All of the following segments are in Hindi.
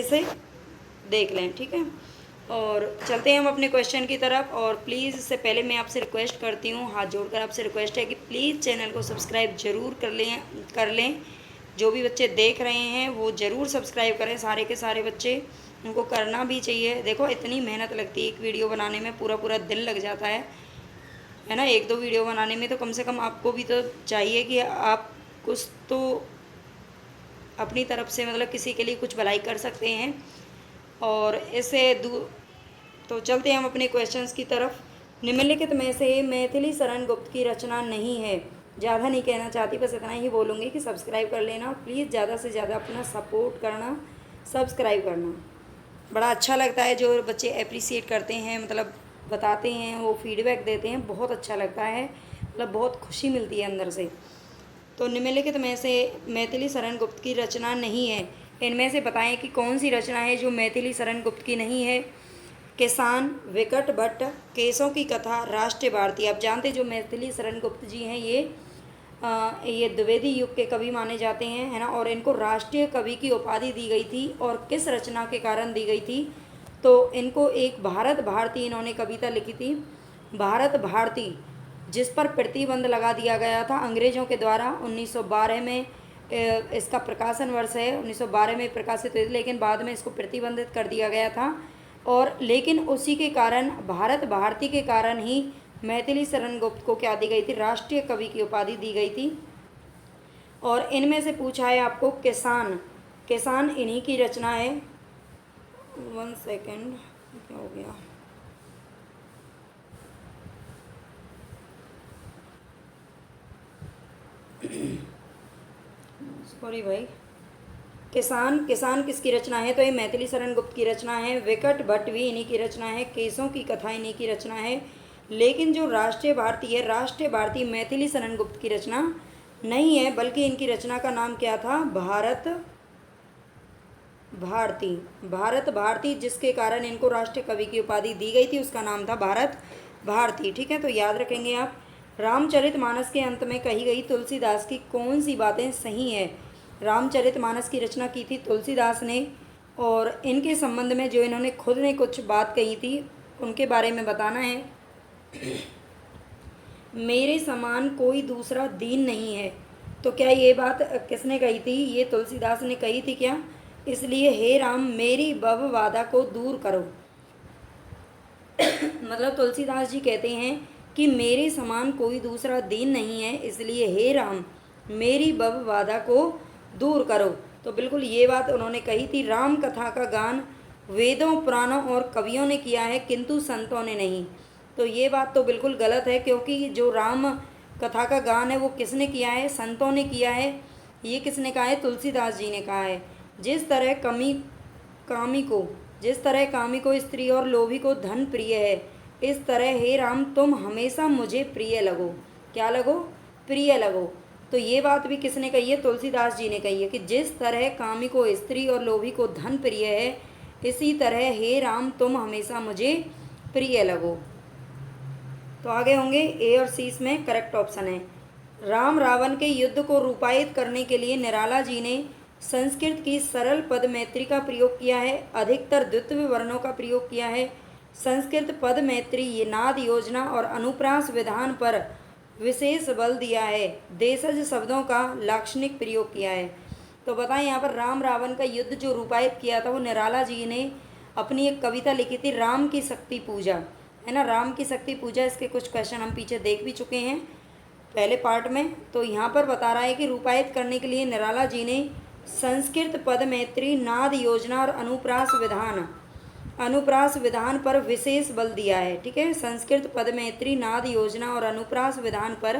से देख लें, ठीक है। और चलते हैं हम अपने क्वेश्चन की तरफ। और प्लीज़ इससे पहले मैं आपसे रिक्वेस्ट करती हूँ, हाथ जोड़कर आपसे रिक्वेस्ट है कि प्लीज़ चैनल को सब्सक्राइब ज़रूर कर लें। जो भी बच्चे देख रहे हैं वो ज़रूर सब्सक्राइब करें, सारे के सारे बच्चे, उनको करना भी चाहिए। देखो इतनी मेहनत लगती है एक वीडियो बनाने में, पूरा पूरा दिन लग जाता है ना, एक दो वीडियो बनाने में। तो कम से कम आपको भी तो चाहिए कि आप कुछ तो अपनी तरफ से मतलब किसी के लिए कुछ भलाई कर सकते हैं। और ऐसे तो चलते हैं हम अपने क्वेश्चंस की तरफ। निम्नलिखित में से मैथिली शरण गुप्त की रचना नहीं है। ज़्यादा नहीं कहना चाहती, बस इतना ही बोलूँगी कि सब्सक्राइब कर लेना। प्लीज़ ज़्यादा से ज़्यादा अपना सपोर्ट करना, सब्सक्राइब करना। बड़ा अच्छा लगता है जो बच्चे अप्रिसिएट करते हैं, मतलब बताते हैं, वो फीडबैक देते हैं, बहुत अच्छा लगता है, मतलब बहुत खुशी मिलती है अंदर से। तो निम्नलिखित में से मैथिली शरण गुप्त की रचना नहीं है। इनमें से बताएं कि कौन सी रचना है जो मैथिली शरण गुप्त की नहीं है। किसान, विकट भट्ट, केसों की कथा, राष्ट्रीय भारती। आप जानते जो मैथिली शरण गुप्त जी हैं ये द्विवेदी युग के कवि माने जाते हैं, है ना। और इनको राष्ट्रीय कवि की उपाधि दी गई थी, और किस रचना के कारण दी गई थी, तो इनको एक भारत भारती इन्होंने कविता लिखी थी, भारत भारती, जिस पर प्रतिबंध लगा दिया गया था अंग्रेज़ों के द्वारा 1912 में। इसका प्रकाशन वर्ष है 1912 में प्रकाशित हुई, लेकिन बाद में इसको प्रतिबंधित कर दिया गया था। और लेकिन उसी के कारण, भारत भारती के कारण ही मैथिली शरण गुप्त को क्या दी गई थी, राष्ट्रीय कवि की उपाधि दी गई थी। और इनमें से पूछा है आपको किसान, किसान इन्हीं की रचना है। 1 सेकेंड, क्या हो गया, सॉरी भाई। किसान, किसान किसकी रचना है, तो ये मैथिली शरण गुप्त की रचना है। विकट भट्ट भी इन्हीं की रचना है। केसों की कथा इन्हीं की रचना है। लेकिन जो राष्ट्रीय भारती है, राष्ट्रीय भारती मैथिली शरण गुप्त की रचना नहीं है, बल्कि इनकी रचना का नाम क्या था, भारत भारती। भारत भारती, जिसके कारण इनको राष्ट्रीय कवि की उपाधि दी गई थी, उसका नाम था भारत भारती, ठीक है। तो याद रखेंगे आप। रामचरितमानस के अंत में कही गई तुलसीदास की कौन सी बातें सही है। रामचरितमानस की रचना की थी तुलसीदास ने, और इनके संबंध में जो इन्होंने खुद ने कुछ बात कही थी उनके बारे में बताना है। मेरे समान कोई दूसरा दीन नहीं है, तो क्या ये बात किसने कही थी, ये तुलसीदास ने कही थी क्या। इसलिए हे राम मेरी भव बाधा को दूर करो। मतलब तुलसीदास जी कहते हैं कि मेरे समान कोई दूसरा दीन नहीं है, इसलिए हे राम मेरी भव बाधा को दूर करो। तो बिल्कुल ये बात उन्होंने कही थी। राम कथा का गान वेदों, पुराणों और कवियों ने किया है, किंतु संतों ने नहीं। तो ये बात तो बिल्कुल गलत है, क्योंकि जो राम कथा का गान है वो किसने किया है, संतों ने किया है। ये किसने कहा है, तुलसीदास जी ने कहा है। जिस तरह कामी को स्त्री और लोभी को धन प्रिय है, इस तरह हे राम तुम हमेशा मुझे प्रिय लगो। क्या लगो, प्रिय लगो। तो ये बात भी किसने कही है, तुलसीदास जी ने कही है कि जिस तरह कामी को स्त्री और लोभी को धन प्रिय है, इसी तरह हे राम तुम हमेशा मुझे प्रिय लगो। तो आगे होंगे ए और सी इसमें करेक्ट ऑप्शन है। राम रावण के युद्ध को रूपायित करने के लिए निराला जी ने संस्कृत की सरल पद मैत्री का प्रयोग किया है, अधिकतर द्वित्व वर्णों का प्रयोग किया है। संस्कृत पद मैत्री ये नाद योजना और अनुप्रास विधान पर विशेष बल दिया है। देशज शब्दों का लाक्षणिक प्रयोग किया है। तो बताएं यहाँ पर राम रावण का युद्ध जो रूपायित किया था वो निराला जी ने अपनी एक कविता लिखी थी, राम की शक्ति पूजा, है ना, राम की शक्ति पूजा। इसके कुछ क्वेश्चन हम पीछे देख भी चुके हैं पहले पार्ट में। तो यहाँ पर बता रहा है कि रूपायित करने के लिए निराला जी ने संस्कृत पद मैत्री, नाद योजना और अनुप्रास विधान पर विशेष बल दिया है, ठीक है। संस्कृत पद मैत्री, नाद योजना और अनुप्रास विधान पर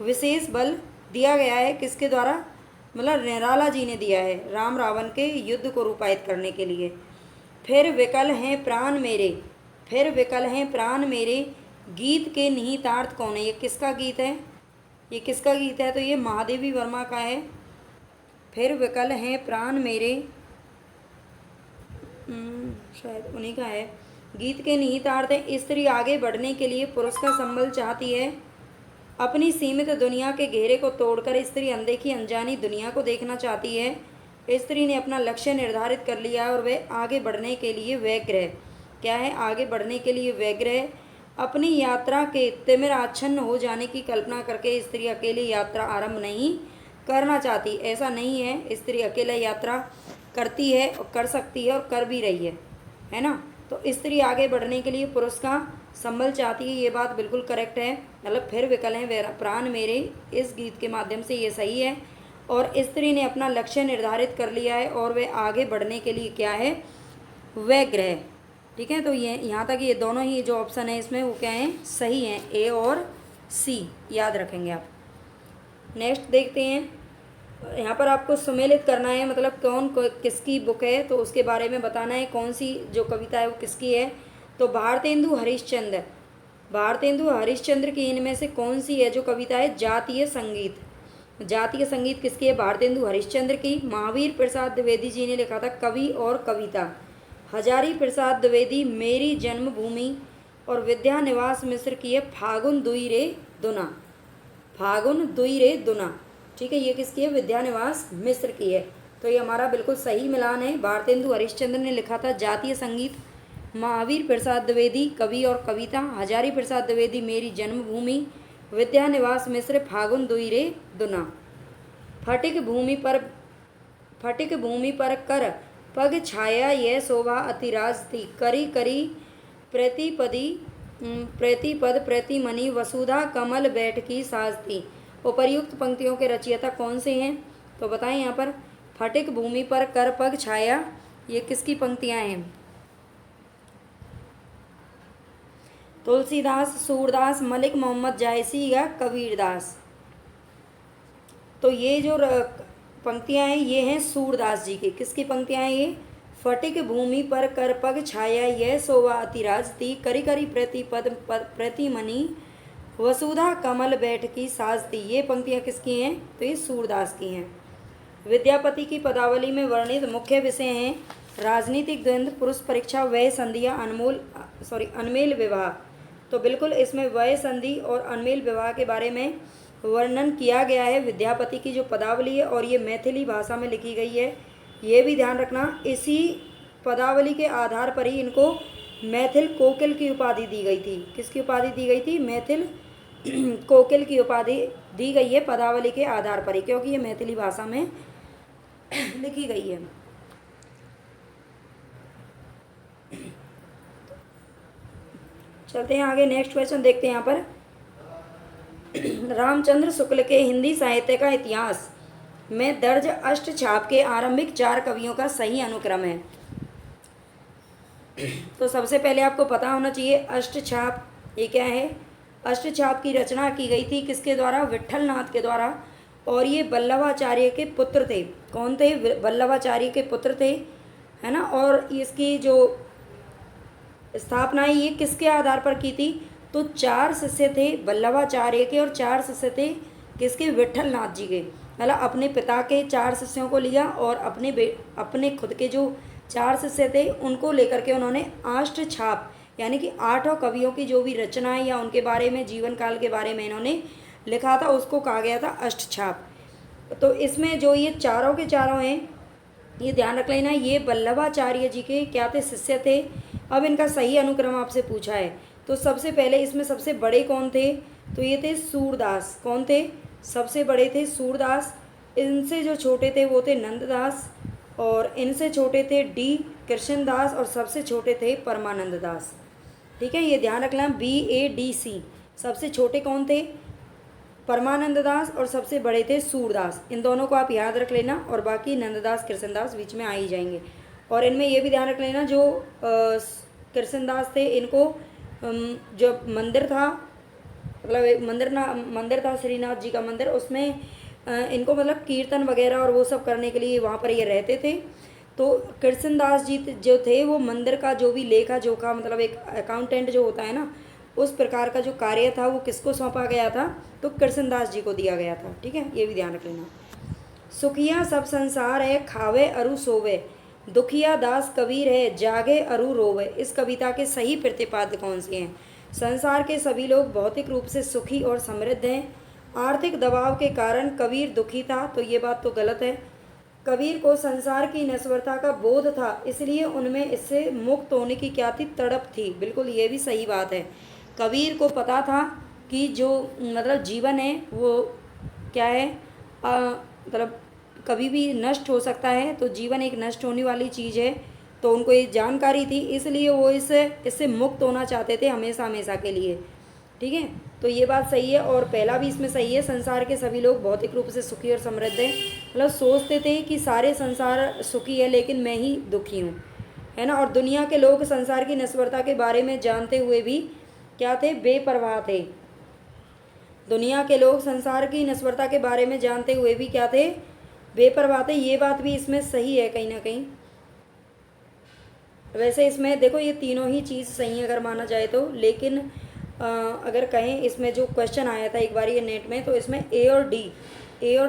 विशेष बल दिया गया है, किसके द्वारा, मतलब निराला जी ने दिया है राम रावण के युद्ध को रूपायित करने के लिए। फिर विकल हैं प्राण मेरे, फिर विकल हैं प्राण मेरे, गीत के निहितार्थ कौन है। ये किसका गीत है, ये किसका गीत है, तो ये महादेवी वर्मा का है। फिर विकल हैं प्राण मेरे, शायद उन्हीं का है। गीत के निहितार्थ है, स्त्री आगे बढ़ने के लिए पुरुष का संबल चाहती है। अपनी सीमित दुनिया के घेरे को तोड़कर स्त्री अनदेखी अनजानी दुनिया को देखना चाहती है। स्त्री ने अपना लक्ष्य निर्धारित कर लिया और वह आगे बढ़ने के लिए व्यग्र है। क्या है? आगे बढ़ने के लिए व्यग्र है। अपनी यात्रा के तिमिर आच्छन्न हो जाने की कल्पना करके स्त्री अकेली यात्रा आरंभ नहीं करना चाहती। ऐसा नहीं है, स्त्री अकेला यात्रा करती है और कर सकती है और कर भी रही है ना। तो स्त्री आगे बढ़ने के लिए पुरुष का संबल चाहती है, ये बात बिल्कुल करेक्ट है। मतलब फिर विकल हैं प्राण मेरे, इस गीत के माध्यम से ये सही है। और स्त्री ने अपना लक्ष्य निर्धारित कर लिया है और वह आगे बढ़ने के लिए क्या है? व्यग्र है। ठीक है, तो ये यहाँ तक ये दोनों ही जो ऑप्शन है इसमें वो क्या है? सही हैं, ए और सी, याद रखेंगे आप। नेक्स्ट देखते हैं। यहाँ पर आपको सुमेलित करना है, मतलब कौन किसकी बुक है तो उसके बारे में बताना है, कौन सी जो कविता है वो किसकी है। तो भारतेंदु हरिश्चंद्र, भारतेंदु हरिश्चंद्र की इनमें से कौन सी है जो कविता है? जातीय संगीत। जातीय संगीत किसकी है? भारतेंदु हरिश्चंद्र की। महावीर प्रसाद द्विवेदी जी ने लिखा था कवि और कविता। हजारी प्रसाद द्विवेदी मेरी जन्मभूमि। और विद्या निवास मिश्र की है फागुन दुई रे दुना, फागुन दुई रे दुना। ठीक है, ये किसकी है? विद्यानिवास मिश्र की है। तो ये हमारा बिल्कुल सही मिलान है। भारतेंदु हरिश्चंद्र ने लिखा था जातीय संगीत, महावीर प्रसाद द्विवेदी कवि और कविता, हजारी प्रसाद द्विवेदी मेरी जन्मभूमि, विद्यानिवास मिश्र फागुन दुई रे दुना। फटिक भूमि पर कर पग छाया यह शोभा अतिराज थी, करी करी प्रतिपद प्रतिमणि वसुधा कमल बैठकी साज थी। उपर्युक्त पंक्तियों के रचयिता कौन से हैं? तो बताएं यहाँ पर। फटिक भूमि पर कर पग छाया, ये किसकी पंक्तियाँ हैं? तुलसीदास, सूरदास, मलिक मोहम्मद जायसी या कबीरदास। तो ये जो पंक्तियाँ हैं ये हैं सूरदास जी की। किसकी पंक्तियाँ हैं ये? फटिक भूमि पर कर पग छाया यह शोभा अतिराज थी, करी करी प्रतिपद प्रतिमणि वसुधा कमल बैठकी साज थी। ये पंक्तियाँ किसकी हैं? तो ये सूरदास की हैं। विद्यापति की पदावली में वर्णित मुख्य विषय हैं राजनीतिक द्वंद्व, पुरुष परीक्षा, वय संधिया, अनमेल विवाह। तो बिल्कुल इसमें वय संधि और अनमेल विवाह के बारे में वर्णन किया गया है। विद्यापति की जो पदावली है और ये मैथिली भाषा में लिखी गई है, ये भी ध्यान रखना। इसी पदावली के आधार पर ही इनको मैथिल कोकिल की उपाधि दी गई थी। किसकी उपाधि दी गई थी? मैथिल कोकिल की उपाधि दी गई है पदावली के आधार पर ही, क्योंकि ये मैथिली भाषा में लिखी गई है। चलते हैं आगे, नेक्स्ट क्वेश्चन देखते हैं यहाँ पर। रामचंद्र शुक्ल के हिंदी साहित्य का इतिहास में दर्ज अष्टछाप के आरंभिक 4 कवियों का सही अनुक्रम है। तो सबसे पहले आपको पता होना चाहिए अष्टछाप ये क्या है। अष्टछाप की रचना की गई थी किसके द्वारा? विट्ठल नाथ के द्वारा। और ये वल्लभाचार्य के पुत्र थे। कौन थे? वल्लभाचार्य के पुत्र थे, है ना। और इसकी जो स्थापना है ये किसके आधार पर की थी? तो 4 शिष्य थे वल्लभाचार्य के और 4 शिष्य थे किसके? विट्ठल नाथ जी के। मतलब अपने पिता के 4 शिष्यों को लिया और अपने खुद के जो 4 शिष्य थे उनको लेकर के उन्होंने अष्टछाप यानी कि 8 कवियों की जो भी रचनाएं या उनके बारे में, जीवन काल के बारे में इन्होंने लिखा था, उसको कहा गया था अष्टछाप। तो इसमें जो ये चारों के चारों हैं, ये ध्यान रख लेना, ये वल्लभाचार्य जी के क्या थे? शिष्य थे। अब इनका सही अनुक्रम आपसे पूछा है। तो सबसे पहले इसमें सबसे बड़े कौन थे? तो ये थे सूरदास। कौन थे? सबसे बड़े थे सूरदास। इनसे जो छोटे थे वो थे नंददास, और इनसे छोटे थे डी कृष्णदास, और सबसे छोटे थे परमानंद दास। ठीक है, ये ध्यान रखना, BADC। सबसे छोटे कौन थे? परमानंद दास, और सबसे बड़े थे सूरदास। इन दोनों को आप याद रख लेना, और बाकी नंददास कृष्णदास बीच में आ ही जाएंगे। और इनमें ये भी ध्यान रख लेना, जो कृष्णदास थे इनको जो मंदिर था, मतलब एक मंदिर था श्रीनाथ जी का मंदिर, उसमें इनको मतलब कीर्तन वगैरह और वो सब करने के लिए वहाँ पर ये रहते थे। तो कृष्णदास जी जो थे वो मंदिर का जो भी लेखा जोखा, मतलब एक अकाउंटेंट जो होता है ना, उस प्रकार का जो कार्य था वो किसको सौंपा गया था? तो कृष्णदास जी को दिया गया था। ठीक है, ये भी ध्यान रख लेना। सुखिया सब संसार है, खावे अरु सोवे, दुखिया दास कबीर है, जागे अरु रोवे। इस कविता के सही प्रतिपाद्य कौन से हैं? संसार के सभी लोग भौतिक रूप से सुखी और समृद्ध हैं, आर्थिक दबाव के कारण कबीर दुखी था, तो ये बात तो गलत है। कबीर को संसार की नश्वरता का बोध था, इसलिए उनमें इससे मुक्त होने की क्या थी, तड़प थी। बिल्कुल ये भी सही बात है। कबीर को पता था कि जो मतलब जीवन है वो क्या है, मतलब कभी भी नष्ट हो सकता है, तो जीवन एक नष्ट होने वाली चीज़ है। तो उनको ये जानकारी थी, इसलिए वो इससे मुक्त होना चाहते थे हमेशा हमेशा के लिए। ठीक है, तो ये बात सही है। और पहला भी इसमें सही है, संसार के सभी लोग भौतिक रूप से सुखी और समृद्ध हैं। मतलब सोचते थे कि सारे संसार सुखी है लेकिन मैं ही दुखी हूँ, है ना। और दुनिया के लोग संसार की नश्वरता के बारे में जानते हुए भी क्या थे, बेपरवाह थे। दुनिया के लोग संसार की नश्वरता के बारे में जानते हुए भी क्या थे, बेपरवाह थे। ये बात भी इसमें सही है कहीं ना कहीं। वैसे इसमें देखो ये तीनों ही चीज़ सही है अगर माना जाए तो, लेकिन अगर कहें इसमें जो क्वेश्चन आया था एक बार ये नेट में, तो इसमें ए और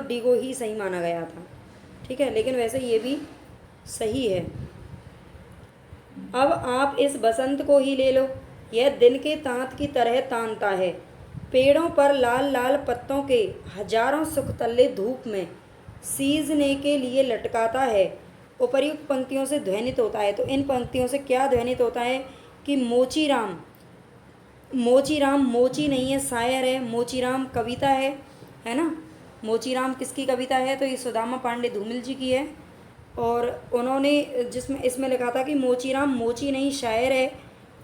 डी को ही सही माना गया था। ठीक है, लेकिन वैसे ये भी सही है। अब आप इस बसंत को ही ले लो, यह दिन के तांत की तरह तानता है, पेड़ों पर लाल लाल पत्तों के हजारों सुखतल्ले धूप में सीजने के लिए लटकाता है। उपर्युक्त पंक्तियों से ध्वनित होता है। तो इन पंक्तियों से क्या ध्वनित होता है कि मोचीराम मोची नहीं है, शायर है। मोचीराम कविता है ना। मोचीराम किसकी कविता है, तो ये सुदामा पांडे धूमिल जी की है। और उन्होंने जिसमें इसमें लिखा था कि मोचीराम मोची नहीं, शायर है।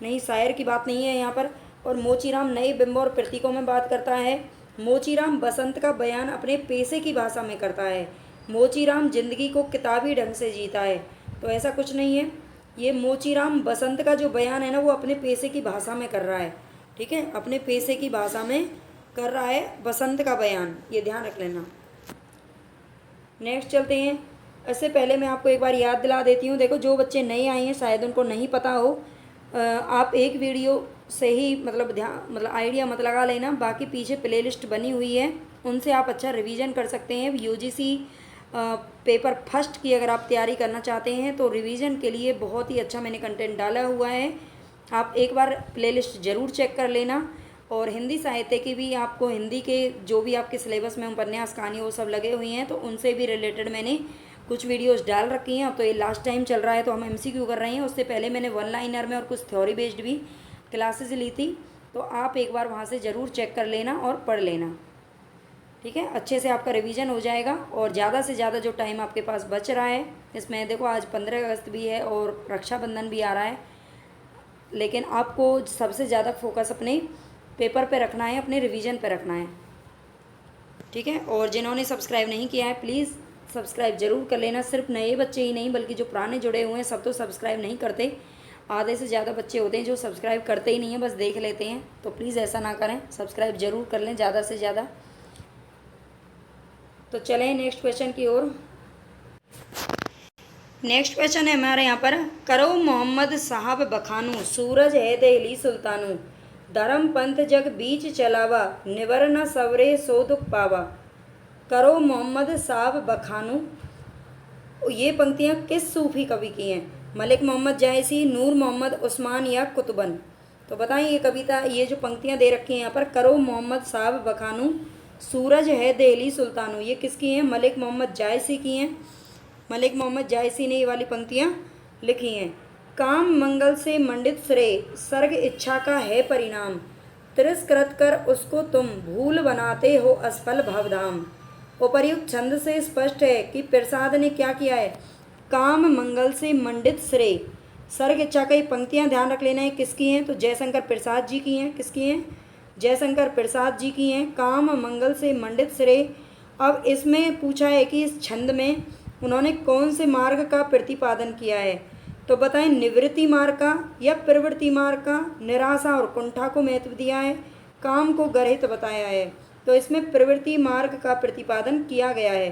नहीं, शायर की बात नहीं है यहाँ पर। और मोचीराम नए बिंब और प्रतीकों में बात करता है। मोचीराम बसंत का बयान अपने पेशे की भाषा में करता है। मोचीराम जिंदगी को किताबी ढंग से जीता है। तो ऐसा कुछ नहीं है, ये मोचीराम बसंत का जो बयान है ना वो अपने पेशे की भाषा में कर रहा है। ठीक है, अपने पेशे की भाषा में कर रहा है बसंत का बयान, ये ध्यान रख लेना। नेक्स्ट चलते हैं। इससे पहले मैं आपको एक बार याद दिला देती हूँ। देखो जो बच्चे नए आए हैं शायद उनको नहीं पता हो, आप एक वीडियो से ही मतलब आइडिया मत लगा लेना। बाकी पीछे प्लेलिस्ट बनी हुई है, उनसे आप अच्छा रिवीजन कर सकते हैं। यूजीसी पेपर फर्स्ट की अगर आप तैयारी करना चाहते हैं तो रिवीजन के लिए बहुत ही अच्छा मैंने कंटेंट डाला हुआ है, आप एक बार प्लेलिस्ट ज़रूर चेक कर लेना। और हिंदी साहित्य की भी आपको हिंदी के जो भी आपके सिलेबस में उपन्यास कहानी वो सब लगे हुए हैं, तो उनसे भी रिलेटेड मैंने कुछ वीडियोस डाल रखी हैं। अब तो ये लास्ट टाइम चल रहा है तो हम एमसीक्यू कर रहे हैं, उससे पहले मैंने वन लाइनर में और कुछ थ्योरी बेस्ड भी क्लासेस ली थी, तो आप एक बार वहाँ से ज़रूर चेक कर लेना और पढ़ लेना। ठीक है, अच्छे से आपका रिवीजन हो जाएगा। और ज़्यादा से ज़्यादा जो टाइम आपके पास बच रहा है, इसमें देखो आज 15 अगस्त भी है और रक्षाबंधन भी आ रहा है, लेकिन आपको सबसे ज़्यादा फोकस अपने पेपर पे रखना है, अपने रिवीजन पे रखना है। ठीक है, और जिन्होंने सब्सक्राइब नहीं किया है प्लीज़ सब्सक्राइब ज़रूर कर लेना। सिर्फ नए बच्चे ही नहीं बल्कि जो पुराने जुड़े हुए हैं सब तो सब्सक्राइब नहीं करते। आधे से ज़्यादा बच्चे होते हैं जो सब्सक्राइब करते ही नहीं हैं, बस देख लेते हैं। तो प्लीज़ ऐसा ना करें, सब्सक्राइब ज़रूर कर लें ज़्यादा से ज़्यादा। तो चलें नेक्स्ट क्वेश्चन की ओर। नेक्स्ट क्वेश्चन है हमारे यहाँ पर, करो मोहम्मद साहब बखानू, सूरज है दिल्ली सुल्तानू, धर्म पंथ जग बीच चलावा, निवर न सवरे सो दुख पावा। करो मोहम्मद साहब बखानू, ये पंक्तियाँ किस सूफी कवि की हैं? मलिक मोहम्मद जायसी, नूर मोहम्मद उस्मान या कुतुबन। तो बताएं ये कविता, ये जो पंक्तियाँ दे रखी हैं यहाँ पर, करो मोहम्मद साहब बखानू, सूरज है दिल्ली सुल्तानू, ये किसकी हैं? मलिक मोहम्मद जायसी की हैं। मलिक मोहम्मद जायसी ने ये वाली पंक्तियाँ लिखी हैं। काम मंगल से मंडित श्रेय, सर्ग इच्छा का है परिणाम, तिरस्कृत कर उसको तुम भूल बनाते हो असफल भवधाम। उपर्युक्त छंद से स्पष्ट है कि प्रसाद ने क्या किया है, काम मंगल से मंडित श्रेय, सर्ग इच्छा का। ये पंक्तियाँ ध्यान रख लेना है किसकी हैं, तो जयशंकर प्रसाद जी की हैं। किसकी हैं? जयशंकर प्रसाद जी की हैं। काम मंगल से मंडित श्रेय। अब इसमें पूछा है कि इस छंद में उन्होंने कौन से मार्ग का प्रतिपादन किया है, तो बताएं निवृत्ति मार्ग का या प्रवृत्ति मार्ग का। निराशा और कुंठा को महत्व दिया है, काम को गर्हित बताया है, तो इसमें प्रवृत्ति मार्ग का प्रतिपादन किया गया है।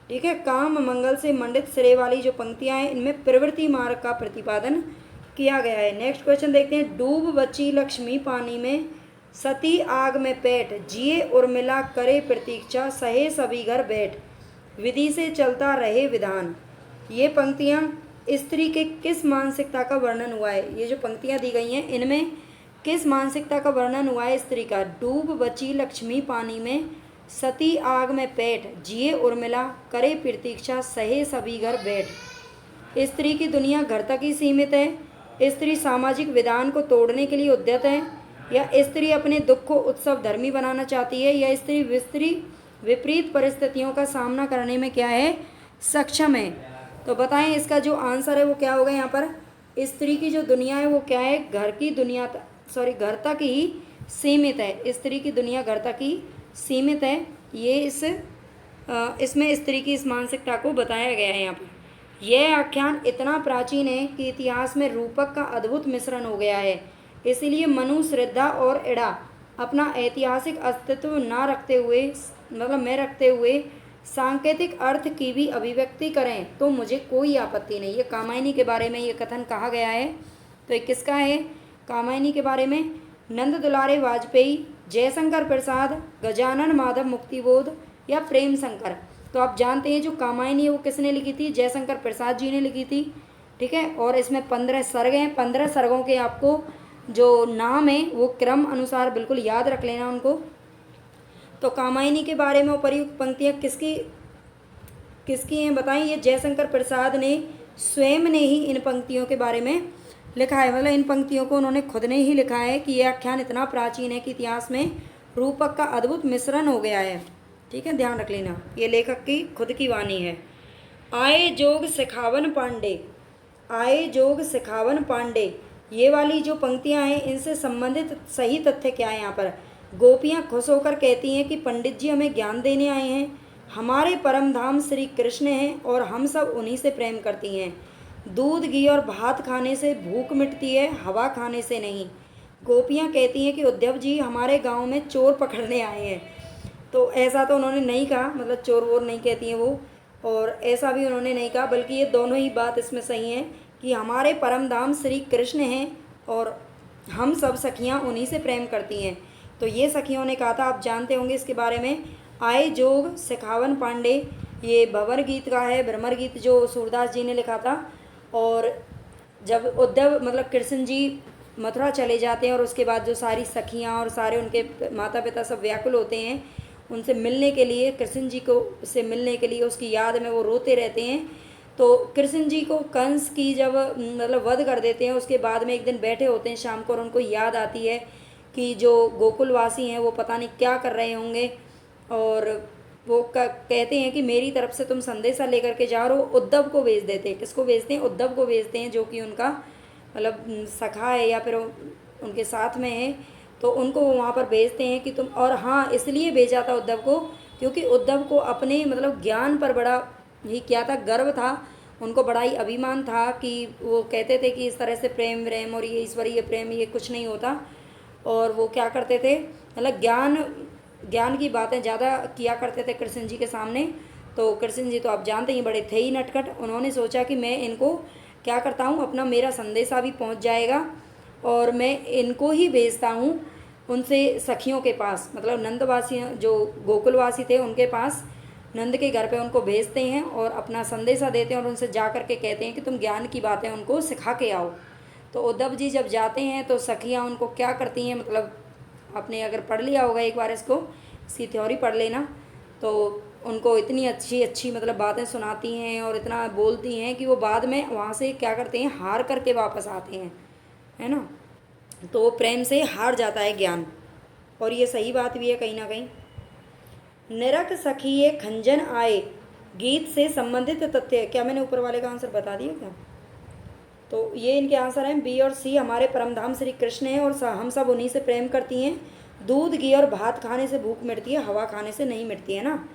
ठीक है, काम मंगल से मंडित श्रेय वाली जो पंक्तियां हैं इनमें प्रवृत्ति मार्ग का प्रतिपादन किया गया है। नेक्स्ट क्वेश्चन देखते हैं। डूब बची लक्ष्मी पानी में, सती आग में पेट, जिए उर्मिला करे प्रतीक्षा, सहे सभी घर बैठ, विधि से चलता रहे विधान। ये पंक्तियाँ स्त्री के किस मानसिकता का वर्णन हुआ है? ये जो पंक्तियाँ दी गई हैं इनमें किस मानसिकता का वर्णन हुआ है स्त्री का? डूब बची लक्ष्मी पानी में, सती आग में पेट, जिए उर्मिला, करे प्रतीक्षा, सहे सभी घर बैठ। स्त्री की दुनिया घर तक ही सीमित है। स्त्री सामाजिक विधान को तोड़ने के लिए उद्यत है, या स्त्री अपने दुख को उत्सव धर्मी बनाना चाहती है, या स्त्री विपरीत परिस्थितियों का सामना करने में क्या है, सक्षम है। तो बताएं इसका जो आंसर है वो क्या होगा। यहाँ पर स्त्री की जो दुनिया है वो क्या है, घर की दुनिया घर तक ही सीमित है। स्त्री की दुनिया घर तक ही सीमित है। ये इसमें स्त्री की इस मानसिकता को बताया गया है। यहाँ पर यह आख्यान इतना प्राचीन है कि इतिहास में रूपक का अद्भुत मिश्रण हो गया है। इसीलिए मनु, श्रद्धा और इड़ा अपना ऐतिहासिक अस्तित्व न रखते हुए सांकेतिक अर्थ की भी अभिव्यक्ति करें तो मुझे कोई आपत्ति नहीं। ये कामायनी के बारे में ये कथन कहा गया है। तो ये किसका है, कामायनी के बारे में। नंद दुलारे वाजपेयी, जयशंकर प्रसाद, गजानन माधव मुक्तिबोध या प्रेम शंकर। तो आप जानते हैं जो कामायनी है वो किसने लिखी थी, जयशंकर प्रसाद जी ने लिखी थी। ठीक है, और इसमें 15 सर्ग हैं। 15 सर्गों के आपको जो नाम है वो क्रम अनुसार बिल्कुल याद रख लेना उनको। तो कामायनी के बारे में उपर्युक्त पंक्तियाँ किसकी हैं बताएं। ये जयशंकर प्रसाद ने स्वयं ने ही इन पंक्तियों के बारे में लिखा है। मतलब इन पंक्तियों को उन्होंने खुद ने ही लिखा है कि यह आख्यान इतना प्राचीन है कि इतिहास में रूपक का अद्भुत मिश्रण हो गया है। ठीक है, ध्यान रख लेना, ये लेखक की खुद की वाणी है। आए जोग सिखावन पांडे, ये वाली जो पंक्तियां हैं इनसे संबंधित सही तथ्य क्या है। यहाँ पर गोपियाँ खुश होकर कहती हैं कि पंडित जी हमें ज्ञान देने आए हैं, हमारे परम धाम श्री कृष्ण हैं और हम सब उन्हीं से प्रेम करती हैं। दूध घी और भात खाने से भूख मिटती है, हवा खाने से नहीं। गोपियाँ कहती हैं कि उद्धव जी हमारे गांव में चोर पकड़ने आए हैं। तो ऐसा तो उन्होंने नहीं कहा, मतलब चोर वोर नहीं कहती हैं वो, और ऐसा भी उन्होंने नहीं कहा, बल्कि ये दोनों ही बात इसमें सही है कि हमारे परम धाम श्री कृष्ण हैं और हम सब सखियाँ उन्हीं से प्रेम करती हैं। तो ये सखियों ने कहा था, आप जानते होंगे इसके बारे में। आए जोग सिखावन पांडे, ये भंवर गीत का है, भ्रमर गीत जो सूरदास जी ने लिखा था। और जब उद्धव मतलब कृष्ण जी मथुरा चले जाते हैं और उसके बाद जो सारी सखियाँ और सारे उनके माता पिता सब व्याकुल होते हैं उनसे मिलने के लिए, कृष्ण जी को से मिलने के लिए, उसकी याद में वो रोते रहते हैं। तो कृष्ण जी को कंस की जब मतलब वध कर देते हैं उसके बाद में एक दिन बैठे होते हैं शाम को और उनको याद आती है कि जो गोकुलवासी हैं वो पता नहीं क्या कर रहे होंगे, और वो कहते हैं कि मेरी तरफ से तुम संदेशा लेकर के जा रहे हो। उद्धव को भेज देते हैं। किसको भेजते हैं, उद्धव को भेजते हैं, जो कि उनका मतलब सखा है या फिर उनके साथ में है। तो उनको वहाँ पर भेजते हैं कि तुम, और हाँ इसलिए भेजा था उद्धव को क्योंकि उद्धव को अपने मतलब ज्ञान पर बड़ा ही क्या था, गर्व था, उनको बड़ा ही अभिमान था कि वो कहते थे कि इस तरह से प्रेम व्रेम और ये ईश्वरीय प्रेम ये कुछ नहीं होता। और वो क्या करते थे, मतलब ज्ञान की बातें ज़्यादा किया करते थे कृष्ण जी के सामने। तो कृष्ण जी तो आप जानते ही बड़े थे ही नटखट। उन्होंने सोचा कि मैं इनको क्या करता हूँ, अपना मेरा संदेशा भी पहुँच जाएगा और मैं इनको ही भेजता हूँ उनसे सखियों के पास, मतलब नंदवासी जो गोकुलवासी थे उनके पास, नंद के घर पे उनको भेजते हैं और अपना संदेशा देते हैं और उनसे जा कर के कहते हैं कि तुम ज्ञान की बातें उनको सिखा के आओ। तो उद्धव जी जब जाते हैं तो सखियाँ उनको क्या करती हैं, मतलब आपने अगर पढ़ लिया होगा एक बार इसकी थ्योरी पढ़ लेना, तो उनको इतनी अच्छी मतलब बातें सुनाती हैं और इतना बोलती हैं कि वो बाद में वहाँ से क्या करते हैं, हार करके वापस आते हैं, है ना। तो वो प्रेम से हार जाता है ज्ञान, और ये सही बात भी है कहीं ना कहीं। निरख सखिए खंजन आए, गीत से संबंधित तथ्य, क्या मैंने ऊपर वाले का आंसर बता दिया क्या। तो ये इनके आंसर हैं बी और सी, हमारे परमधाम श्री कृष्ण हैं और हम सब उन्हीं से प्रेम करती हैं। दूध घी और भात खाने से भूख मिटती है, हवा खाने से नहीं मिटती है ना।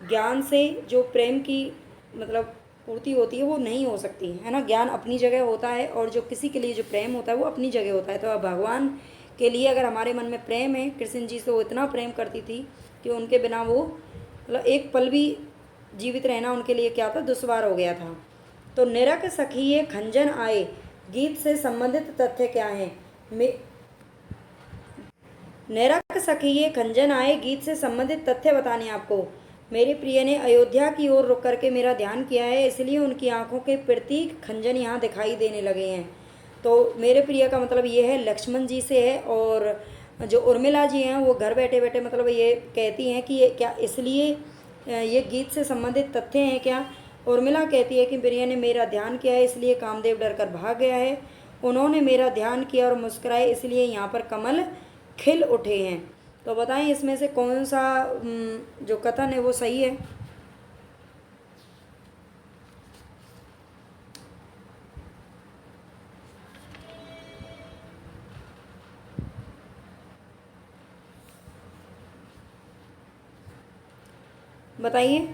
ज्ञान से जो प्रेम की मतलब पूर्ति होती है वो नहीं हो सकती है ना। ज्ञान अपनी जगह होता है और जो किसी के लिए जो प्रेम होता है वो अपनी जगह होता है। तो अब भगवान के लिए अगर हमारे मन में प्रेम है, कृष्ण जी से वो इतना प्रेम करती थी कि उनके बिना वो मतलब एक पल भी जीवित रहना उनके लिए क्या था, दुश्वार हो गया था। तो निरख सखिए खंजन आए, गीत से संबंधित तथ्य क्या हैं। निरख सखिए खंजन आए, गीत से संबंधित तथ्य बताने आपको। मेरे प्रिय ने अयोध्या की ओर रुक करके मेरा ध्यान किया है, इसलिए उनकी आंखों के प्रतीक खंजन यहाँ दिखाई देने लगे हैं। तो मेरे प्रिय का मतलब ये है लक्ष्मण जी से है, और जो उर्मिला जी हैं वो घर बैठे बैठे मतलब ये कहती हैं कि ये क्या इसलिए ये गीत से संबंधित तथ्य हैं क्या। उर्मिला कहती है कि प्रिया ने मेरा ध्यान किया है इसलिए कामदेव डर कर भाग गया है। उन्होंने मेरा ध्यान किया और मुस्कुराए इसलिए यहाँ पर कमल खिल उठे हैं। तो बताएं इसमें से कौन सा जो कथन है वो सही है। बताइए।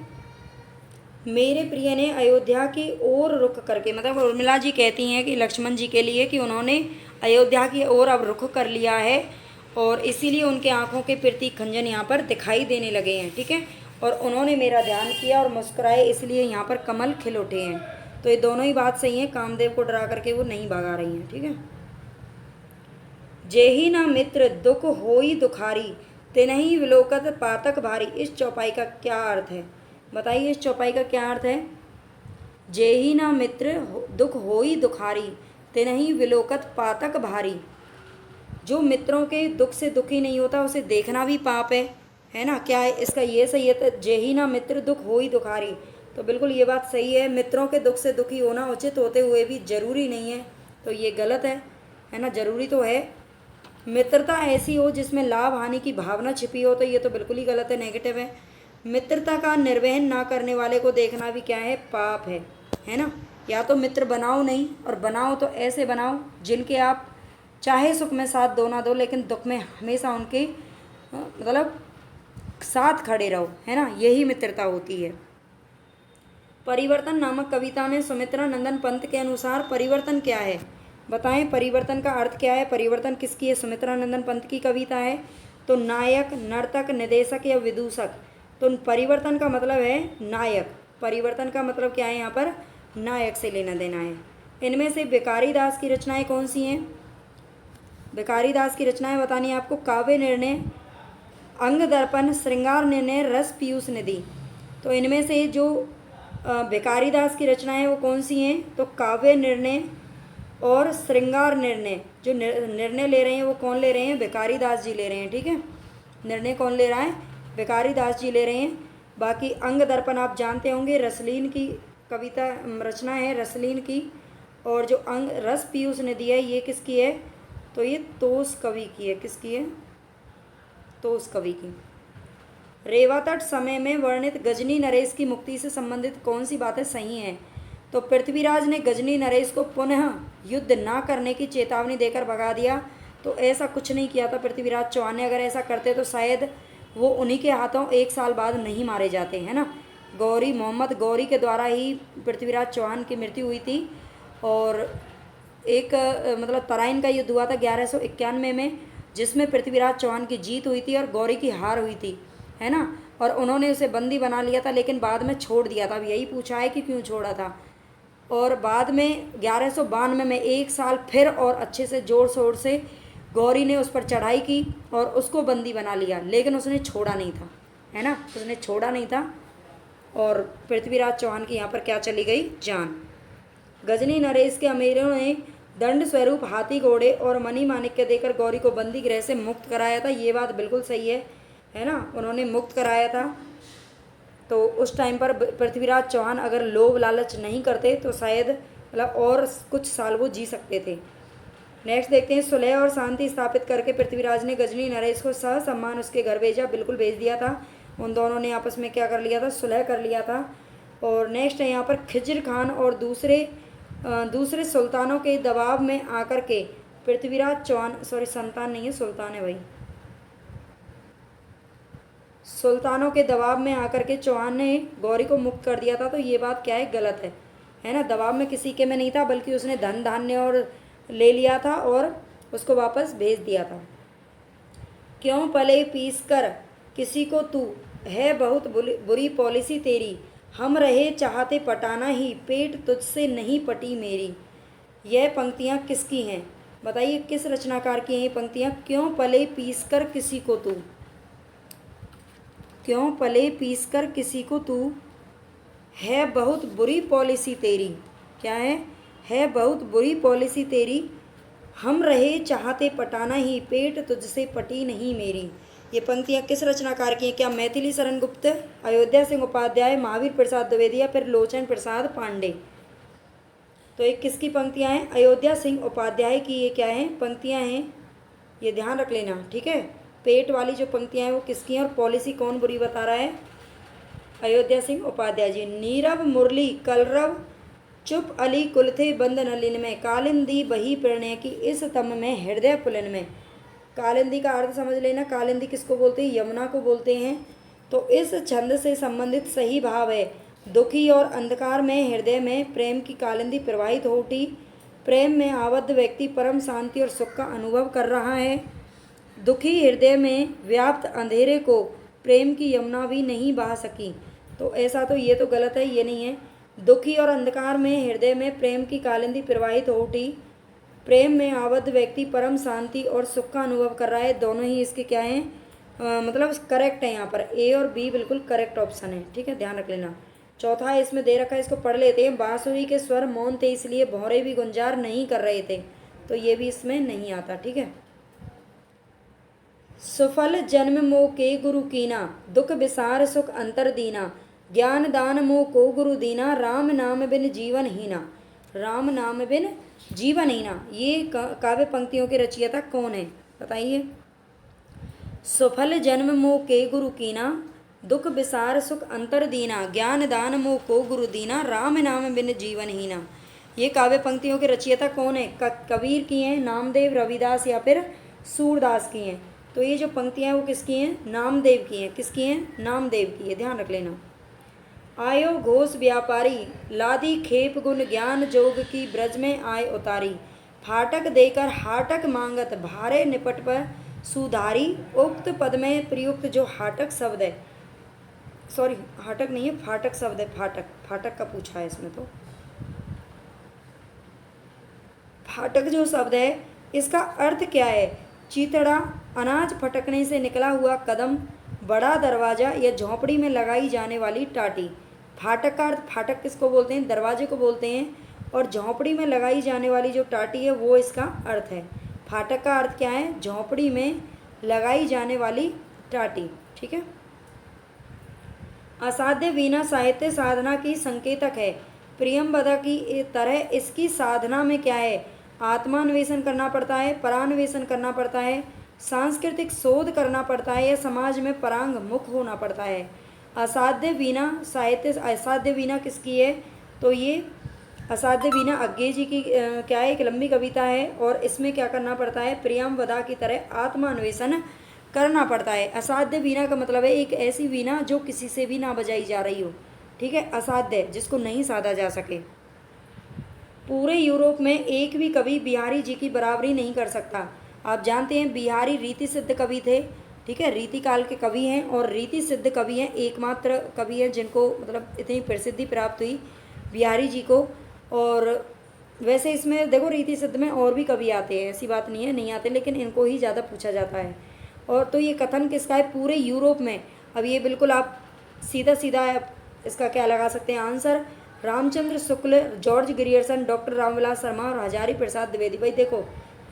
मेरे प्रिय ने अयोध्या की ओर रुख करके, मतलब उर्मिला जी कहती हैं कि लक्ष्मण जी के लिए कि उन्होंने अयोध्या की ओर अब रुख कर लिया है और इसीलिए उनके आंखों के प्रति खंजन यहाँ पर दिखाई देने लगे हैं। ठीक है। और उन्होंने मेरा ध्यान किया और मुस्कुराए इसलिए यहाँ पर कमल खिल उठे हैं। तो ये दोनों ही बात सही है, कामदेव को डरा करके वो नहीं भगा रही हैं। ठीक है। जेहि ना मित्र दुख होई दुखारी तिनहि विलोकत पातक भारी। इस चौपाई का क्या अर्थ है। बताइए इस चौपाई का क्या अर्थ है। जेहि ना मित्र दुख होई दुखारी तिनहि विलोकत पातक भारी। जो मित्रों के दुख से दुखी नहीं होता उसे देखना भी पाप है ना। क्या है इसका ये सही है। तो जेहि ना मित्र दुख होई दुखारी, तो बिल्कुल ये बात सही है। मित्रों के दुख से दुखी होना उचित होते हुए भी जरूरी नहीं है, तो ये गलत है ना। जरूरी तो है। मित्रता ऐसी हो जिसमें लाभ हानि की भावना छिपी हो, तो ये तो बिल्कुल ही गलत है, नेगेटिव है। मित्रता का निर्वहन ना करने वाले को देखना भी क्या है, पाप है ना। या तो मित्र बनाओ नहीं, और बनाओ तो ऐसे बनाओ जिनके आप चाहे सुख में साथ दो ना दो लेकिन दुख में हमेशा उनके मतलब साथ खड़े रहो, है ना। यही मित्रता होती है। परिवर्तन नामक कविता में सुमित्रा नंदन पंत के अनुसार परिवर्तन क्या है। बताएं परिवर्तन का अर्थ क्या है। परिवर्तन किसकी है। सुमित्रा नंदन पंत की कविता है। तो नायक, नर्तक, निदेशक या विदूषक। तो परिवर्तन का मतलब है नायक। परिवर्तन का मतलब क्या है यहाँ पर, नायक से लेना देना है। इनमें से भिखारी दास की रचनाएं कौन सी हैं। भिखारी दास की रचनाएं बतानी है आपको। काव्य निर्णय, अंग दर्पण, श्रृंगार निर्णय, रस पीयूष निधि। तो इनमें से जो भिखारी दास की रचनाएं वो कौन सी हैं। तो काव्य निर्णय और श्रृंगार निर्णय। जो निर्णय ले रहे हैं वो कौन ले रहे हैं, भिखारी दास जी ले रहे हैं। ठीक है। निर्णय कौन ले रहा है, भिखारी दास जी ले रहे हैं। बाकी अंग दर्पण आप जानते होंगे, रसलीन की कविता रचना है, रसलीन की। और जो अंग रस पीयूष निधि है ये किसकी है, तो ये तोष कवि की है। किसकी है, तोष कवि की। रेवातट समय में वर्णित गजनी नरेश की मुक्ति से संबंधित कौन सी बातें सही हैं। तो पृथ्वीराज ने गजनी नरेश को पुनः युद्ध ना करने की चेतावनी देकर भगा दिया। तो ऐसा कुछ नहीं किया था पृथ्वीराज चौहान ने। अगर ऐसा करते तो शायद वो उन्हीं के हाथों 1 साल बाद नहीं मारे जाते, है ना। गौरी, मोहम्मद गौरी के द्वारा ही पृथ्वीराज चौहान की मृत्यु हुई थी। और एक मतलब तराइन का युद्ध हुआ था 1191 में, जिसमें पृथ्वीराज चौहान की जीत हुई थी और गौरी की हार हुई थी, है ना। और उन्होंने उसे बंदी बना लिया था लेकिन बाद में छोड़ दिया था। अब यही पूछा है कि क्यों छोड़ा था। और बाद में 1192 में 1 साल फिर और अच्छे से जोर शोर से गौरी ने उस पर चढ़ाई की और उसको बंदी बना लिया, लेकिन उसने छोड़ा नहीं था, है ना। उसने छोड़ा नहीं था और पृथ्वीराज चौहान की यहाँ पर क्या चली गई, जान। गजनी नरेश के अमीरों ने दंड स्वरूप हाथी, घोड़े और मणि माणिक्य देकर गौरी को बंदी गृह से मुक्त कराया था। ये बात बिल्कुल सही है ना। उन्होंने मुक्त कराया था। तो उस टाइम पर पृथ्वीराज चौहान अगर लोभ लालच नहीं करते तो शायद मतलब और कुछ साल वो जी सकते थे। नेक्स्ट देखते हैं। सुलह और शांति स्थापित करके पृथ्वीराज ने गजनी नरेश को सम्मान उसके घर भेजा, बिल्कुल भेज दिया था। उन दोनों ने आपस में क्या कर लिया था, सुलह कर लिया था। और नेक्स्ट है यहाँ पर खिज्र खान और दूसरे सुल्तानों के दबाव में आकर के पृथ्वीराज चौहान, सॉरी संतान नहीं है सुल्तान है भाई, सुल्तानों के दबाव में आकर के चौहान ने गौरी को मुक्त कर दिया था। तो ये बात क्या है, गलत है ना। दबाव में किसी के में नहीं था, बल्कि उसने धन धान्य और ले लिया था और उसको वापस भेज दिया था। क्यों पले पीस कर किसी को तू, है बहुत बुरी पॉलिसी तेरी, हम रहे चाहते पटाना ही, पेट तुझसे नहीं पटी मेरी। यह पंक्तियाँ किसकी हैं, बताइए किस रचनाकार की हैं ये पंक्तियाँ। क्यों पले पीस कर किसी को तू, क्यों पले पीस कर किसी को तू, है बहुत बुरी पॉलिसी तेरी। क्या है बहुत बुरी पॉलिसी तेरी, हम रहे चाहते पटाना ही, पेट तुझसे पटी नहीं मेरी। ये पंक्तियाँ किस रचनाकार की हैं? क्या मैथिली शरण गुप्त, अयोध्या सिंह उपाध्याय, महावीर प्रसाद द्विवेदी या फिर लोचन प्रसाद पांडे? तो ये किसकी पंक्तियाँ हैं? अयोध्या सिंह उपाध्याय की ये क्या है? पंक्तियाँ हैं, ये ध्यान रख लेना, ठीक है। पेट वाली जो पंक्तियाँ हैं वो किसकी हैं और पॉलिसी कौन बुरी बता रहा है? अयोध्या सिंह उपाध्याय जी। नीरव मुरली कलरव चुप अली कुलथे बंद नलिन में, कालिंदी बही प्रणय की इस तम में हृदय पुलन में। कालिंदी का अर्थ समझ लेना। कालिंदी किसको बोलते हैं? यमुना को बोलते हैं। तो इस छंद से संबंधित सही भाव है, दुखी और अंधकार में हृदय में प्रेम की कालिंदी प्रवाहित हो उठी। प्रेम में आबद्ध व्यक्ति परम शांति और सुख का अनुभव कर रहा है। दुखी हृदय में व्याप्त अंधेरे को प्रेम की यमुना भी नहीं बहा सकी। तो ऐसा तो ये तो गलत है, ये नहीं है। दुखी और अंधकार में हृदय में प्रेम की कालिंदी प्रवाहित हो उठी। प्रेम में आबद्ध व्यक्ति परम शांति और सुख का अनुभव कर रहा है। दोनों ही इसके क्या हैं? मतलब करेक्ट है। यहाँ पर ए और बी बिल्कुल करेक्ट ऑप्शन है, ठीक है, ध्यान रख लेना। चौथा इसमें दे रखा है, इसको पढ़ लेते हैं। बांसुरी के स्वर मौन थे इसलिए भौरे भी गुंजार नहीं कर रहे थे। तो ये भी इसमें नहीं आता, ठीक है। सुफल जन्म मोह के गुरु कीना, दुख विसार सुख अंतर दीना, ज्ञान दान मोह को गुरु दीना, राम नाम बिन जीवन हीना। राम नाम बिन जीवन हीना, ये काव्य पंक्तियों के रचयिता कौन है? बताइए। सुफल जन्म मोह के गुरु कीना, दुख विसार सुख अंतर दीना, ज्ञान दान मोह को गुरु दीना, राम नाम बिन जीवन हीना। ये काव्य पंक्तियों के रचयिता कौन है? कबीर की हैं, नामदेव, रविदास या फिर सूरदास की हैं? तो ये जो पंक्तियाँ हैं वो किसकी हैं? नामदेव की हैं। किसकी हैं? नामदेव की है, ध्यान रख लेना। आयो घोष व्यापारी, लादी खेप गुण ज्ञान जोग की, ब्रज में आय उतारी, फाटक देकर हाटक मांगत, भारे निपट पर सुधारी। उक्त पद में प्रयुक्त जो हाटक शब्द है, सॉरी हाटक नहीं है, फाटक शब्द है। फाटक, फाटक का पूछा है इसमें। तो फाटक जो शब्द है इसका अर्थ क्या है? चीतड़ा, अनाज फटकने से निकला हुआ कदम, बड़ा दरवाजा या झोंपड़ी में लगाई जाने वाली टाटी। फाटक का अर्थ, फाटक किसको बोलते हैं? दरवाजे को बोलते हैं। और झोंपड़ी में लगाई जाने वाली जो टाटी है वो इसका अर्थ है। फाटक का अर्थ क्या है? झोंपड़ी में लगाई जाने वाली टाटी, ठीक है। असाध्य वीणा साहित्य साधना की संकेतक है। प्रियंवदा की तरह इसकी साधना में क्या है? आत्मान्वेषण करना पड़ता है, परान्वेषण करना पड़ता है, सांस्कृतिक शोध करना पड़ता है या समाज में परांग मुख होना पड़ता है। असाध्य वीणा साहित्य, असाध्य वीणा किसकी है? तो ये असाध्य वीणा अज्ञे जी की क्या है? एक लंबी कविता है और इसमें क्या करना पड़ता है? प्रियंवदा की तरह आत्मान्वेषण करना पड़ता है। असाध्य वीणा का मतलब है एक ऐसी वीणा जो किसी से भी ना बजाई जा रही हो, ठीक है। असाध्य, जिसको नहीं साधा जा सके। पूरे यूरोप में एक भी कवि बिहारी जी की बराबरी नहीं कर सकता। आप जानते हैं बिहारी रीति सिद्ध कवि थे, ठीक है, रीति काल के कवि हैं और रीति सिद्ध कवि हैं, एकमात्र कवि हैं जिनको मतलब इतनी प्रसिद्धि प्राप्त हुई बिहारी जी को। और वैसे इसमें देखो रीति सिद्ध में और भी कवि आते हैं, ऐसी बात नहीं है नहीं आते, लेकिन इनको ही ज़्यादा पूछा जाता है। और तो ये कथन किसका है? पूरे यूरोप में। अब ये बिल्कुल आप सीधा सीधा इसका क्या लगा सकते हैं answer? Ramchandra Shukla, George Grierson, doctor Ramvilas Sharma और हजारी प्रसाद द्विवेदी। भाई देखो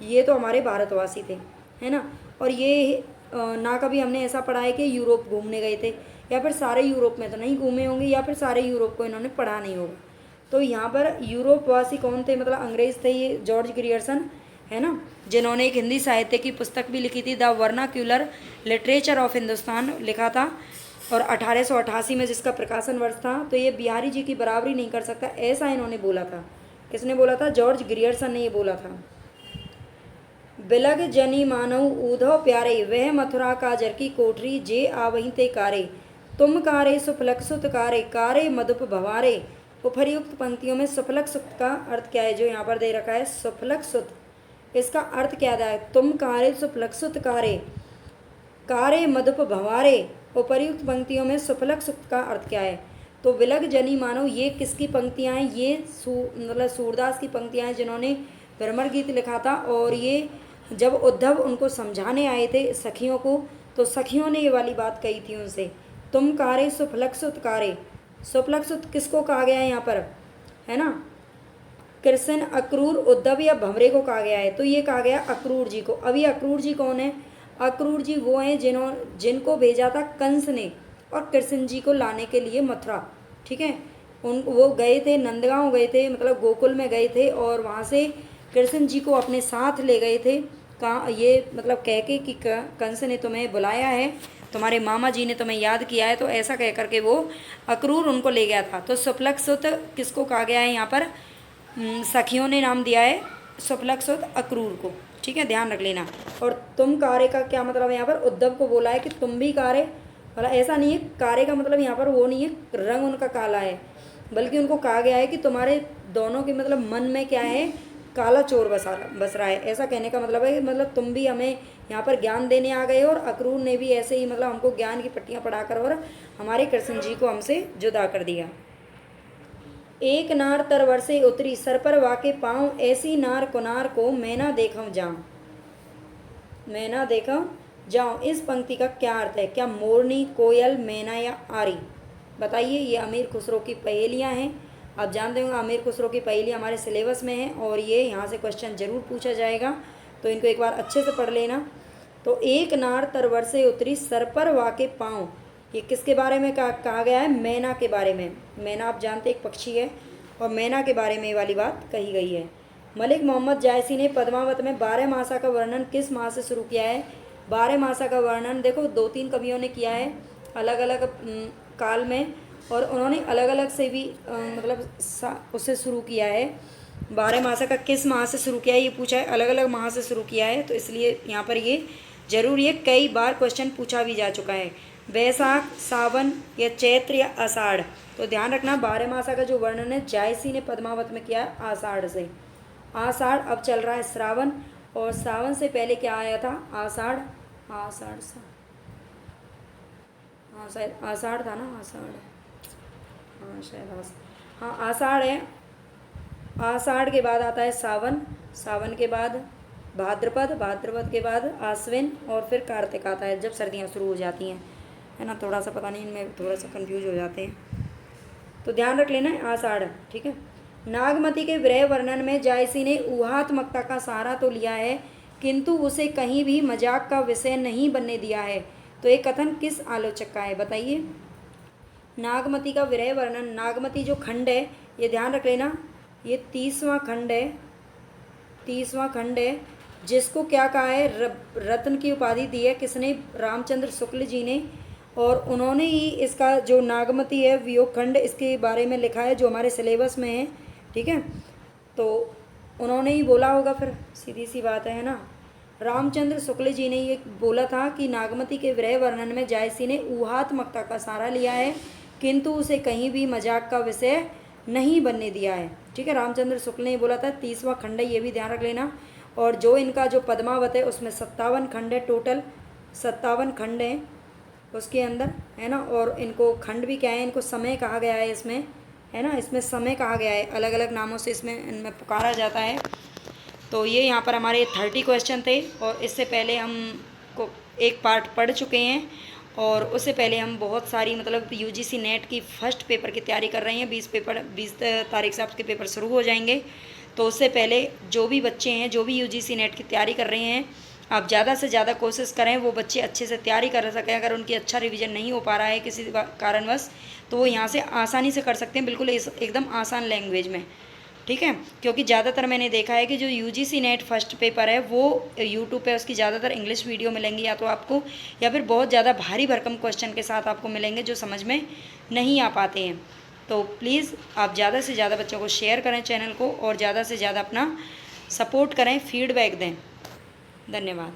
ये तो हमारे भारतवासी थे, है ना। और ये ना कभी हमने ऐसा पढ़ा है कि यूरोप घूमने गए थे, या फिर सारे यूरोप में तो नहीं घूमे होंगे, या फिर सारे यूरोप को इन्होंने पढ़ा नहीं होगा। तो यहाँ पर यूरोपवासी कौन थे? मतलब अंग्रेज़ थे ये जॉर्ज ग्रियर्सन, है ना, जिन्होंने एक हिंदी साहित्य की पुस्तक भी लिखी थी, the vernacular literature of Hindustan लिखा था, और 1888 में जिसका प्रकाशन वर्ष था। तो ये बिहारी जी की बराबरी नहीं कर सकता, ऐसा इन्होंने बोला था। किसने बोला था? जॉर्ज ग्रियर्सन ने ये बोला था। बिलग जनी मानव ऊधव प्यारे, वह मथुरा काजर की कोठरी, जे आवहीं ते कारे, तुम कारे सुफलक सुत कारे, कारे मधुप भवारे। उपर्युक्त पंक्तियों में सुफलक सुत का अर्थ क्या है? जो यहाँ पर दे रखा है सुफलक सुत, इसका अर्थ क्या है? तुम कारे सुफलक सुत कारे, कारे मधुप भवारे। उपर्युक्त पंक्तियों में सुफलक सुत का अर्थ क्या है? तो विलग जनी मानव, ये किसकी पंक्तियाँ हैं? ये मतलब सूरदास की पंक्तियाँ हैं, जिन्होंने भ्रमर गीत लिखा था। और ये जब उद्धव उनको समझाने आए थे सखियों को, तो सखियों ने ये वाली बात कही थी उनसे, तुम कारे सुफलक सुत कारे। सुफलक सुत किसको कहा गया है यहाँ पर, है ना? कृष्ण, अक्रूर, उद्धव या भंवरे को कहा गया है? तो ये कहा गया अक्रूर जी को। अभी अक्रूर जी कौन है? अक्रूर जी वो हैं जिनको भेजा था कंस ने और कृष्ण जी को लाने के लिए मथुरा। ठीक है, वो गए थे, नंदगांव गए थे, मतलब गोकुल में गए थे, और वहाँ से कृष्ण जी को अपने साथ ले गए थे। कहाँ ये मतलब कह के कि कंस ने तुम्हें बुलाया है, तुम्हारे मामा जी ने तुम्हें याद किया है, तो ऐसा कह करके वो अक्रूर उनको ले गया था। तो सुपलक किसको कहा गया है यहाँ पर? सखियों ने नाम दिया है सुपलक अक्रूर को। ठीक है, ध्यान रख लेना। और तुम कार्य का क्या मतलब है? यहाँ पर उद्धव को बोला है कि तुम भी कार्य, मतलब ऐसा नहीं है कार्य का मतलब यहाँ पर वो नहीं है रंग उनका काला है, बल्कि उनको कहा गया है कि तुम्हारे दोनों के मतलब मन में क्या है? काला चोर बस रहा है। ऐसा कहने का मतलब है कि मतलब तुम भी हमें यहाँ पर ज्ञान देने आ गए, और अक्रूर ने भी ऐसे ही मतलब हमको ज्ञान की पट्टियाँ पढ़ाकर और हमारे कृष्ण जी को हमसे जुदा कर दिया। एक नार तरवर से उतरी, सर पर वाके पाँव, ऐसी नार कुनार को मैं ना देखूं जाऊं, मैं ना देखूं जाऊं। इस पंक्ति का क्या अर्थ है? क्या मोरनी, कोयल, मैना या आरी? बताइए। ये अमीर खुसरो की पहेलियां हैं। आप जानते होंगे अमीर खुसरो की पहेलियां हमारे सिलेबस में हैं, और ये यहाँ से क्वेश्चन जरूर पूछा जाएगा, तो इनको एक बार अच्छे से पढ़ लेना। तो एक नार तरवर से उतरी, सर पर वाके पाँव, ये किसके बारे में कहा गया है? मैना के बारे में। मैना आप जानते एक पक्षी है, और मैना के बारे में ये वाली बात कही गई है। मलिक मोहम्मद जायसी ने पद्मावत में 12 मासा का वर्णन किस माह से शुरू किया है? 12 मासा का वर्णन देखो 2-3 कवियों ने किया है अलग अलग काल में, और उन्होंने अलग अलग से भी मतलब उससे शुरू किया है। 12 मासा का किस माह से शुरू किया है ये पूछा है, अलग अलग माह से शुरू किया है, तो इसलिए यहाँ पर ये जरूर ये कई बार क्वेश्चन पूछा भी जा चुका है। वैशाख, सावन या चैत्र या आषाढ़? तो ध्यान रखना 12 मासा का जो वर्णन है जायसी ने पद्मावत में किया है आषाढ़ से। आषाढ़, अब चल रहा है श्रावण, और सावन से पहले क्या आया था? आषाढ़। आषाढ़ सा हाँ शायद आषाढ़ था ना, आषाढ़, हाँ शायद हाँ आषाढ़ है। आषाढ़ के बाद आता है सावन, सावन के बाद भाद्रपद, भाद्रपद के बाद आश्विन, और फिर कार्तिक आता है जब सर्दियाँ शुरू हो जाती हैं, है ना। थोड़ा सा पता नहीं, इनमें थोड़ा सा कंफ्यूज हो जाते हैं, तो ध्यान रख लेना है आषाढ़। ठीक है। नागमती के विरह वर्णन में जायसी ने ऊहात्मकता का सहारा तो लिया है, किंतु उसे कहीं भी मजाक का विषय नहीं बनने दिया है। तो ये कथन किस आलोचक का है? बताइए। नागमती का विरह वर्णन, नागमती जो खंड है ये ध्यान रख लेना, ये 30वां खंड है, 30वां खंड है, जिसको क्या कहा है? रत्न की उपाधि दी है किसने? रामचंद्र शुक्ल जी ने, और उन्होंने ही इसका जो नागमती है वियोग खंड, इसके बारे में लिखा है जो हमारे सिलेबस में है। ठीक है, तो उन्होंने ही बोला होगा, फिर सीधी सी बात है ना। रामचंद्र शुक्ल जी ने ये बोला था कि नागमती के विरह वर्णन में जायसी ने ऊहात्मकता का सहारा लिया है, किंतु उसे कहीं भी मजाक का विषय नहीं बनने दिया है। ठीक है, रामचंद्र शुक्ल ने बोला था। 30वां खंड है, ये भी ध्यान रख लेना। और जो इनका जो पद्मावत है उसमें 57 खंड है, टोटल 57 खंड है उसके अंदर, है ना। और इनको खंड भी क्या है? इनको समय कहा गया है इसमें, है ना, इसमें समय कहा गया है, अलग अलग नामों से इसमें इनमें पुकारा जाता है। तो ये यहाँ पर हमारे 30 क्वेश्चन थे, और इससे पहले हम को एक पार्ट पढ़ चुके हैं, और उससे पहले हम बहुत सारी मतलब यूजीसी नेट की फर्स्ट पेपर की तैयारी कर रहे हैं। 20 तारीख से आपके पेपर शुरू हो जाएंगे। तो उससे पहले जो भी बच्चे हैं, जो भी यूजीसी नेट की तैयारी कर रहे हैं, आप ज़्यादा से ज़्यादा कोशिश करें वो बच्चे अच्छे से तैयारी कर सकें। अगर उनकी अच्छा रिवीजन नहीं हो पा रहा है किसी कारणवश, तो वो यहाँ से आसानी से कर सकते हैं, बिल्कुल एकदम आसान लैंग्वेज में। ठीक है, क्योंकि ज़्यादातर मैंने देखा है कि जो यूजीसी नेट फर्स्ट पेपर है वो यूट्यूब पे उसकी ज़्यादातर इंग्लिश वीडियो मिलेंगी या तो आपको, या फिर बहुत ज़्यादा भारी भरकम क्वेश्चन के साथ आपको मिलेंगे जो समझ में नहीं आ पाते हैं। तो प्लीज़ आप ज़्यादा से ज़्यादा बच्चों को शेयर करें चैनल को, और ज़्यादा से ज़्यादा अपना सपोर्ट करें, फीडबैक दें। धन्यवाद।